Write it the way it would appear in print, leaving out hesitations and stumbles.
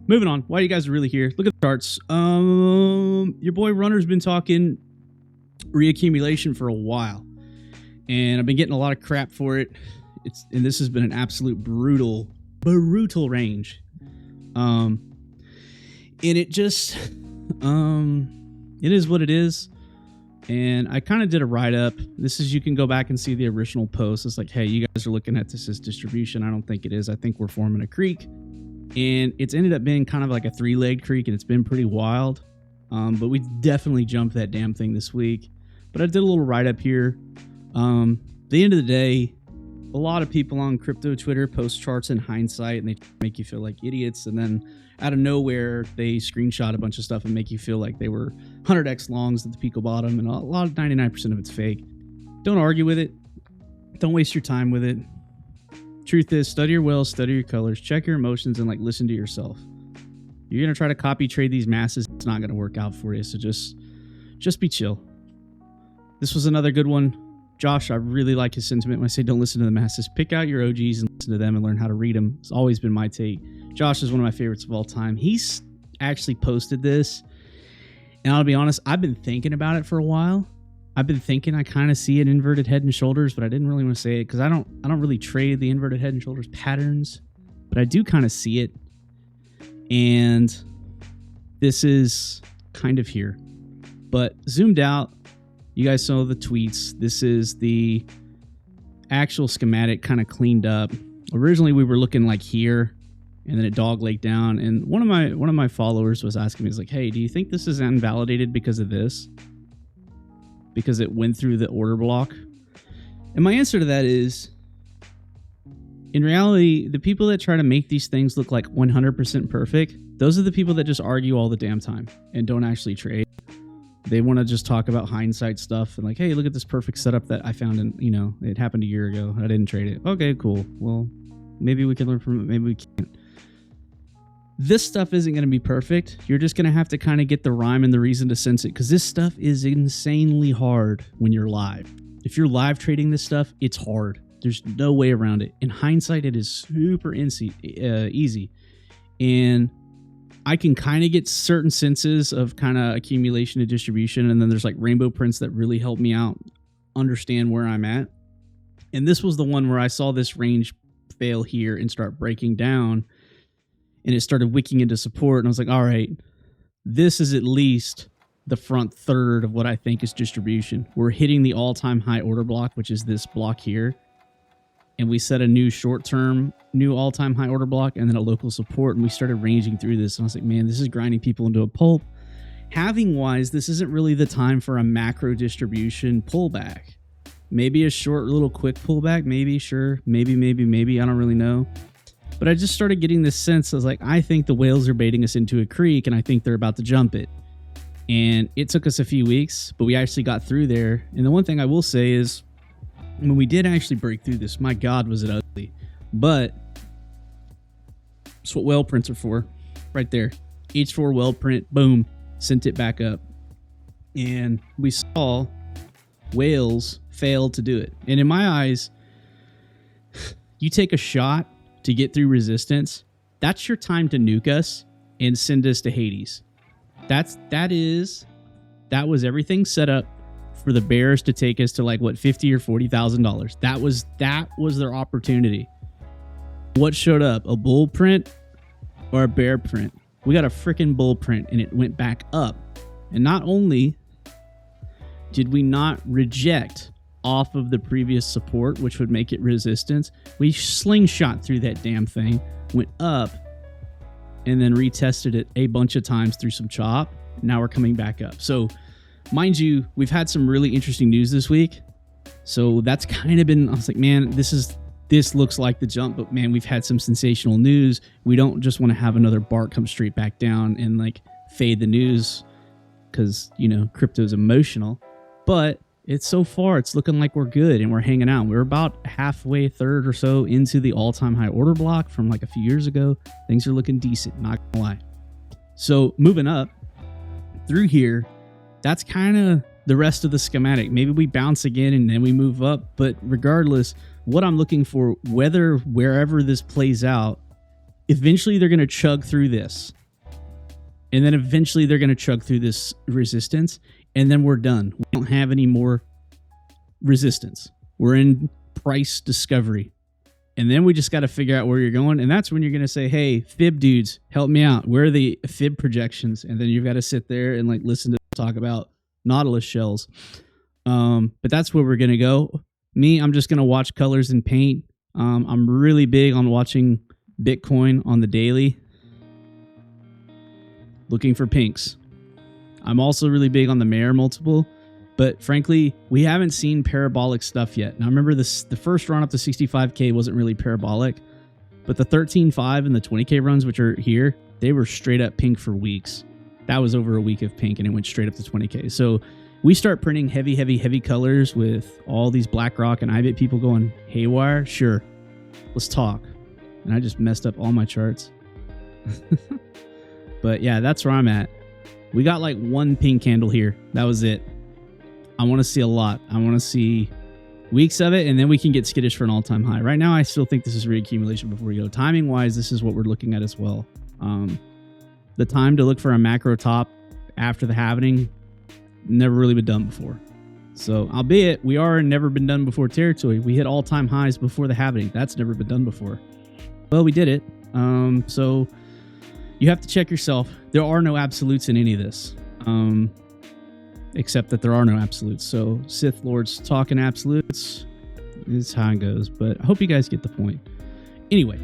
moving on. Why you guys are really here? Look at the charts. Your boy Runner's been talking reaccumulation for a while, and I've been getting a lot of crap for it. And this has been an absolute brutal range. And it just, it is what it is. And I kind of did a write-up. You can go back and see the original post. It's like, hey, you guys are looking at this as distribution. I don't think it is. I think we're forming a creek. And it's ended up being kind of like a three-legged creek, and it's been pretty wild. But we definitely jumped that damn thing this week. But I did a little write-up here. At the end of the day, a lot of people on crypto Twitter post charts in hindsight, and they make you feel like idiots. And then out of nowhere, they screenshot a bunch of stuff and make you feel like they were 100x longs at the peak of bottom, and a lot of 99% of it's fake. Don't argue with it. Don't waste your time with it. Truth is, study your whales, study your colors, check your emotions, and listen to yourself. You're gonna try to copy trade these masses. It's not gonna work out for you. So just be chill. This was another good one. Josh, I really like his sentiment when I say don't listen to the masses. Pick out your OGs and listen to them and learn how to read them. It's always been my take. Josh is one of my favorites of all time. He's actually posted this, and I'll be honest, I've been thinking about it for a while. I've been thinking I kind of see an inverted head and shoulders, but I didn't really want to say it because I don't really trade the inverted head and shoulders patterns, but I do kind of see it. And this is kind of here. But zoomed out, you guys saw the tweets. This is the actual schematic kind of cleaned up. Originally we were looking like here, and then it doglegged down. And one of my followers was asking me, he's like, hey, do you think this is invalidated because of this? Because it went through the order block? And my answer to that is, in reality, the people that try to make these things look like 100% perfect, those are the people that just argue all the damn time and don't actually trade. They want to just talk about hindsight stuff and like, hey, look at this perfect setup that I found in, it happened a year ago. I didn't trade it. Okay, cool. Well, maybe we can learn from it. Maybe we can't. This stuff isn't going to be perfect. You're just going to have to kind of get the rhyme and the reason to sense it, because this stuff is insanely hard when you're live. If you're live trading this stuff, it's hard. There's no way around it. In hindsight, it is super easy. And I can kind of get certain senses of kind of accumulation and distribution. And then there's like rainbow prints that really help me out understand where I'm at. And this was the one where I saw this range fail here and start breaking down. And it started wicking into support. And I was like, all right, this is at least the front third of what I think is distribution. We're hitting the all-time high order block, which is this block here. And we set a new short-term, new all-time high order block, and then a local support, and we started ranging through this. And I was like, man, this is grinding people into a pulp. Halving-wise, this isn't really the time for a macro distribution pullback. Maybe a short, little quick pullback, maybe, sure. Maybe, I don't really know. But I just started getting this sense. I was like, I think the whales are baiting us into a creek, and I think they're about to jump it. And it took us a few weeks, but we actually got through there. And the one thing I will say is, when we did actually break through this, my God, was it ugly. But that's what whale prints are for. Right there. H4 whale print, boom, sent it back up. And we saw whales fail to do it. And in my eyes, you take a shot to get through resistance, that's your time to nuke us and send us to Hades. That was everything set up for the bears to take us to like what, $50,000 or $40,000. That was their opportunity. What showed up? A bull print or a bear print? We got a freaking bull print, and it went back up. And not only did we not reject off of the previous support, which would make it resistance, we slingshot through that damn thing, went up, and then retested it a bunch of times through some chop. Now we're coming back up. So mind you, we've had some really interesting news this week. So that's kind of been, I was like, man, this looks like the jump, but man, we've had some sensational news. We don't just want to have another BART come straight back down and like fade the news because, crypto is emotional. But it's looking like we're good and we're hanging out. We're about halfway, third or so into the all-time high order block from like a few years ago. Things are looking decent, not gonna lie. So moving up through here, that's kind of the rest of the schematic. Maybe we bounce again and then we move up. But regardless, what I'm looking for, wherever this plays out, eventually they're going to chug through this. And then eventually they're going to chug through this resistance. And then we're done. We don't have any more resistance. We're in price discovery. And then we just got to figure out where you're going. And that's when you're going to say, hey, fib dudes, help me out. Where are the fib projections? And then you've got to sit there and like listen to talk about Nautilus shells. But that's where we're going to go. Me, I'm just going to watch colors and paint. I'm really big on watching Bitcoin on the daily, looking for pinks. I'm also really big on the Mayer multiple. But frankly, we haven't seen parabolic stuff yet. Now, remember this: the first run up to 65K wasn't really parabolic, but the 13.5 and the 20K runs, which are here, they were straight up pink for weeks. That was over a week of pink, and it went straight up to 20K. So we start printing heavy colors with all these BlackRock and IBIT people going haywire. Sure, let's talk. And I just messed up all my charts. But yeah, that's where I'm at. We got like one pink candle here. That was it. I want to see a lot. I want to see weeks of it, and then we can get skittish for an all-time high. Right now, I still think this is reaccumulation before we go. Timing-wise, this is what we're looking at as well. The time to look for a macro top after the halving, never really been done before. So, albeit, we are in never been done before territory. We hit all-time highs before the halving. That's never been done before. Well, we did it. So, you have to check yourself. There are no absolutes in any of this. Except that there are no absolutes. So Sith Lords talking absolutes is how it goes. But I hope you guys get the point. Anyway,